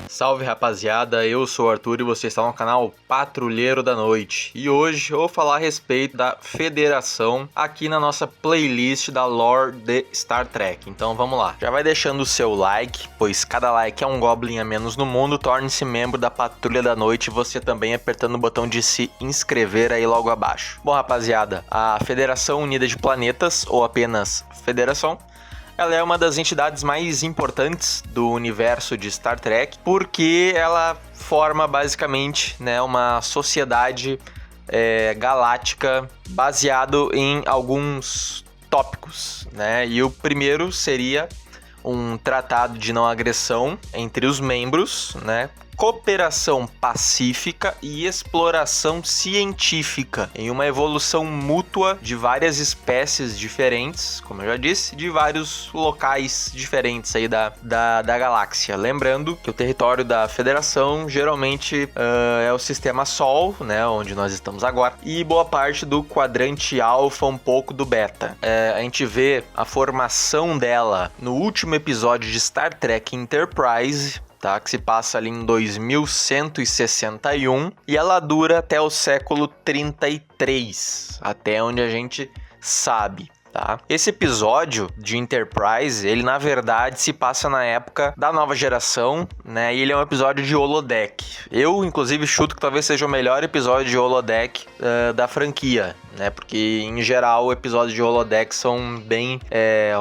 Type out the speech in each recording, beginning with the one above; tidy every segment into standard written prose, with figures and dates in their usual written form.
Salve rapaziada, eu sou o Arthur e você está no canal Patrulheiro da Noite. E hoje eu vou falar a respeito da Federação aqui na nossa playlist da lore de Star Trek. Então vamos lá, já vai deixando o seu like, pois cada like é um Goblin a menos no mundo. Torne-se membro da Patrulha da Noite e você também apertando o botão de se inscrever aí logo abaixo. Bom rapaziada, a Federação Unida de Planetas, ou apenas Federação, ela é uma das entidades mais importantes do universo de Star Trek, porque ela forma basicamente, uma sociedade galáctica baseado em alguns tópicos, E o primeiro seria um tratado de não agressão entre os membros, cooperação pacífica e exploração científica em uma evolução mútua de várias espécies diferentes, como eu já disse, de vários locais diferentes aí da galáxia. Lembrando que o território da Federação geralmente é o sistema Sol, onde nós estamos agora, e boa parte do quadrante alfa, um pouco do beta. A gente vê a formação dela no último episódio de Star Trek Enterprise, que se passa ali em 2161, e ela dura até o século 33, até onde a gente sabe. Esse episódio de Enterprise, ele na verdade se passa na época da nova geração, e ele é um episódio de holodeck. Eu, inclusive, chuto que talvez seja o melhor episódio de holodeck da franquia, porque em geral episódios de holodeck são bem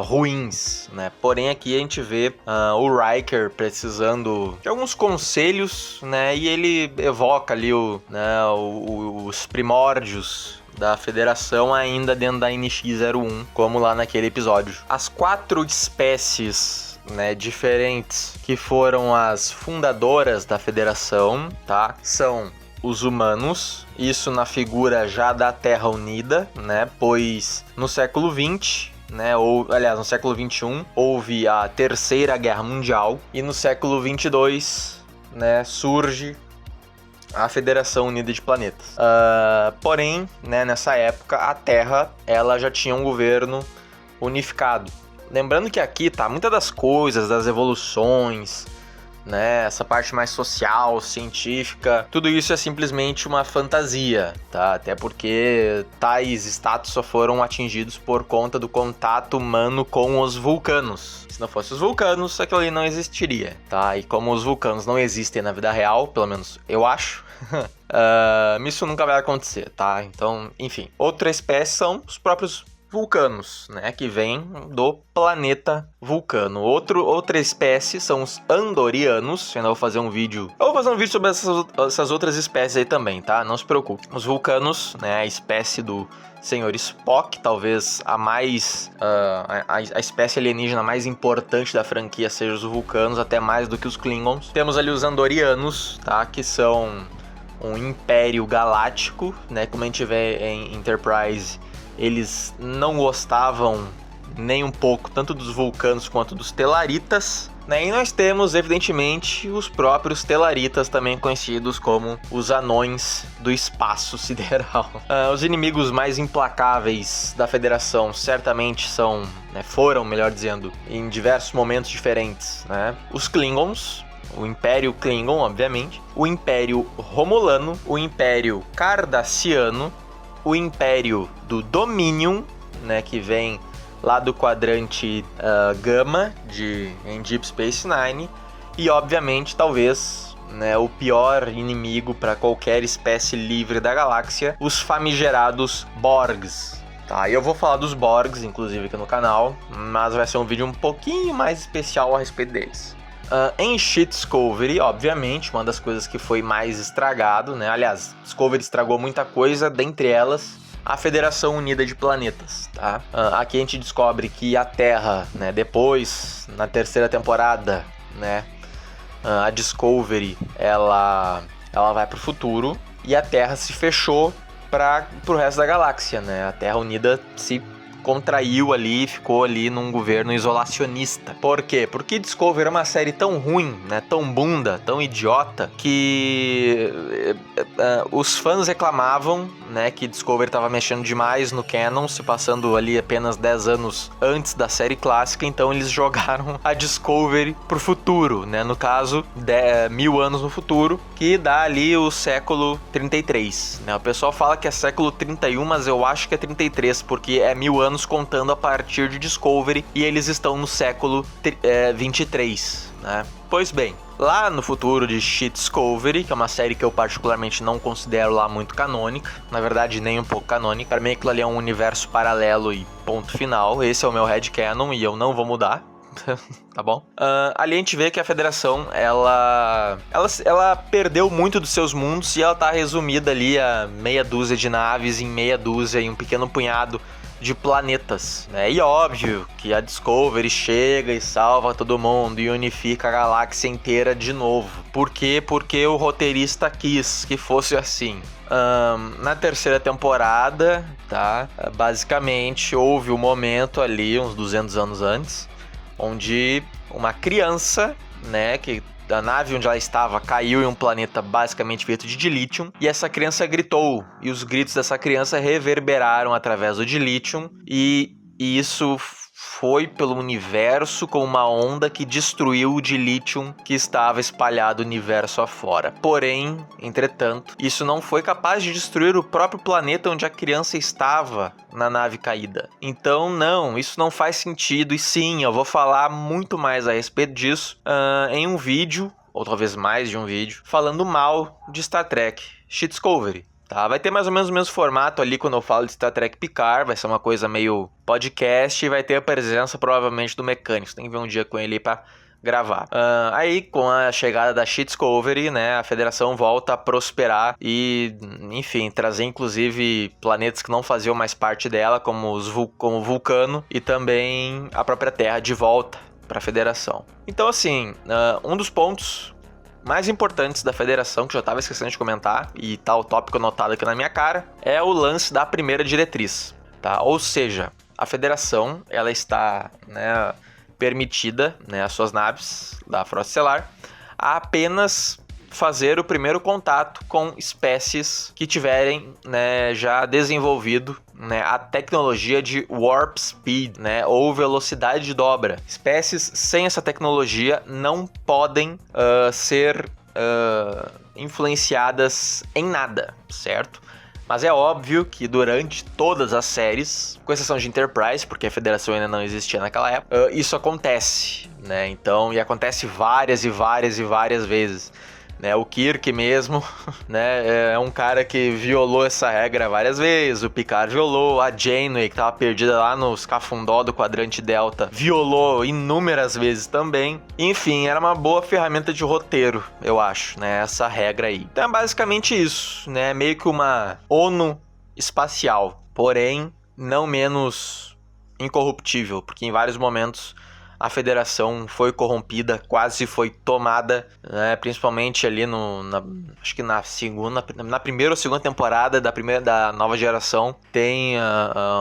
ruins, Porém aqui a gente vê o Riker precisando de alguns conselhos, e ele evoca ali os primórdios da Federação ainda dentro da NX-01, como lá naquele episódio. As 4 espécies diferentes que foram as fundadoras da Federação, são os humanos, isso na figura já da Terra Unida, pois no século XX, no século XXI, houve a Terceira Guerra Mundial, e no século XXII, surge a Federação Unida de Planetas. Porém, nessa época, a Terra ela já tinha um governo unificado. Lembrando que aqui muitas das coisas, das evoluções, essa parte mais social, científica, tudo isso é simplesmente uma fantasia, Até porque tais status só foram atingidos por conta do contato humano com os vulcanos. Se não fosse os vulcanos, aquilo ali não existiria, E como os vulcanos não existem na vida real, pelo menos eu acho, isso nunca vai acontecer, Então, enfim. Outra espécie são os próprios vulcanos, que vêm do planeta Vulcano. Outra espécie são os andorianos. Eu ainda vou fazer um vídeo. Eu vou fazer um vídeo sobre essas outras espécies aí também, Não se preocupe. Os vulcanos, a espécie do Senhor Spock, talvez a mais a espécie alienígena mais importante da franquia seja os vulcanos, até mais do que os Klingons. Temos ali os andorianos, que são um império galáctico, Como a gente vê em Enterprise, eles não gostavam nem um pouco tanto dos vulcanos quanto dos telaritas, E nós temos, evidentemente, os próprios telaritas, também conhecidos como os anões do espaço sideral. Os inimigos mais implacáveis da Federação certamente foram, melhor dizendo, em diversos momentos diferentes, Os Klingons, o Império Klingon, obviamente, o Império Romulano, o Império Cardassiano, o Império do Dominion, que vem lá do quadrante Gama em Deep Space Nine, e obviamente talvez o pior inimigo para qualquer espécie livre da galáxia, os famigerados Borgs. Eu vou falar dos Borgs, inclusive, aqui no canal, mas vai ser um vídeo um pouquinho mais especial a respeito deles. Em Shit Discovery, obviamente, uma das coisas que foi mais estragado, Aliás, Discovery estragou muita coisa, dentre elas a Federação Unida de Planetas, Aqui a gente descobre que a Terra, depois, na terceira temporada, a Discovery, ela vai pro futuro e a Terra se fechou pro resto da galáxia, A Terra Unida se contraiu ali, ficou ali num governo isolacionista. Por quê? Porque Discovery é uma série tão ruim, né, tão bunda, tão idiota, que os fãs reclamavam, né, que Discovery estava mexendo demais no canon, se passando ali apenas 10 anos antes da série clássica, então eles jogaram a Discovery pro futuro, né, no caso, 1000 anos no futuro, que dá ali o século 33, né, o pessoal fala que é século 31, mas eu acho que é 33, porque é 1000 anos contando a partir de Discovery, e eles estão no século 23, né? Pois bem, lá no futuro de Discovery, que é uma série que eu particularmente não considero lá muito canônica, na verdade nem um pouco canônica, para mim aquilo ali é um universo paralelo e ponto final, esse é o meu headcanon e eu não vou mudar. Tá bom? Ali a gente vê que a Federação, ela perdeu muito dos seus mundos e ela tá resumida ali a meia dúzia de naves em meia dúzia e um pequeno punhado de planetas, né? E óbvio que a Discovery chega e salva todo mundo e unifica a galáxia inteira de novo. Por quê? Porque o roteirista quis que fosse assim. Na terceira temporada, tá? Basicamente houve um momento ali, uns 200 anos antes, onde uma criança, né, que a nave onde ela estava caiu em um planeta basicamente feito de dilithium, e essa criança gritou, e os gritos dessa criança reverberaram através do dilithium, e isso foi pelo universo com uma onda que destruiu o dilithium que estava espalhado o universo afora. Porém, entretanto, isso não foi capaz de destruir o próprio planeta onde a criança estava na nave caída. Então, não, isso não faz sentido. E sim, eu vou falar muito mais a respeito disso em um vídeo, ou talvez mais de um vídeo, falando mal de Star Trek Discovery. Tá, vai ter mais ou menos o mesmo formato ali quando eu falo de Star Trek Picard, vai ser uma coisa meio podcast e vai ter a presença provavelmente do mecânico, tem que ver um dia com ele pra gravar. Aí com a chegada da Discovery, né, a Federação volta a prosperar e, enfim, trazer inclusive planetas que não faziam mais parte dela, como como Vulcano e também a própria Terra de volta pra Federação. Então assim, um dos pontos mais importantes da Federação, que eu já estava esquecendo de comentar, e tá o tópico anotado aqui na minha cara, é o lance da primeira diretriz, tá? Ou seja, a Federação, ela está, né, permitida, né, as suas naves da Frota Estelar, a apenas fazer o primeiro contato com espécies que tiverem, né, já desenvolvido, né, a tecnologia de Warp Speed, né, ou velocidade de dobra. Espécies sem essa tecnologia não podem ser influenciadas em nada, certo? Mas é óbvio que durante todas as séries, com exceção de Enterprise, porque a Federação ainda não existia naquela época, isso acontece, né? Então, e acontece várias e várias e várias vezes. Né, o Kirk mesmo, né, é um cara que violou essa regra várias vezes, o Picard violou, a Janeway, que estava perdida lá nos cafundó do quadrante Delta, violou inúmeras vezes também. Enfim, era uma boa ferramenta de roteiro, eu acho, né, essa regra aí. Então é basicamente isso, né, meio que uma ONU espacial, porém não menos incorruptível, porque em vários momentos a Federação foi corrompida, quase foi tomada, né, principalmente ali acho que na primeira ou segunda temporada da nova geração, tem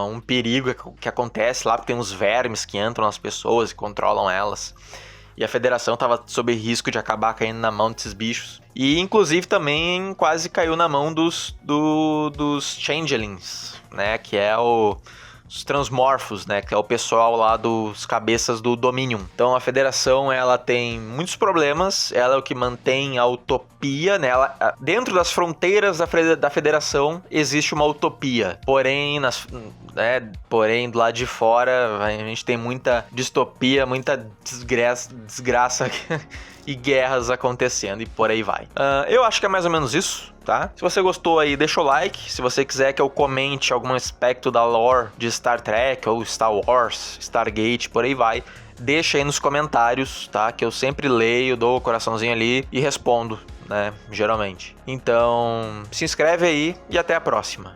um perigo que acontece lá, porque tem uns vermes que entram nas pessoas e controlam elas. E a Federação estava sob risco de acabar caindo na mão desses bichos. E inclusive também quase caiu na mão dos Changelings, né, que é os transmorfos, né, que é o pessoal lá dos cabeças do Dominion. Então a Federação, ela tem muitos problemas, ela é o que mantém a utopia, né, dentro das fronteiras da Federação existe uma utopia, porém do lado de fora a gente tem muita distopia, muita desgraça e guerras acontecendo e por aí vai. Eu acho que é mais ou menos isso, tá? Se você gostou aí, deixa o like. Se você quiser que eu comente algum aspecto da lore de Star Trek ou Star Wars, Stargate, por aí vai, deixa aí nos comentários, tá? Que eu sempre leio, dou o coraçãozinho ali e respondo, né? Geralmente. Então, se inscreve aí e até a próxima.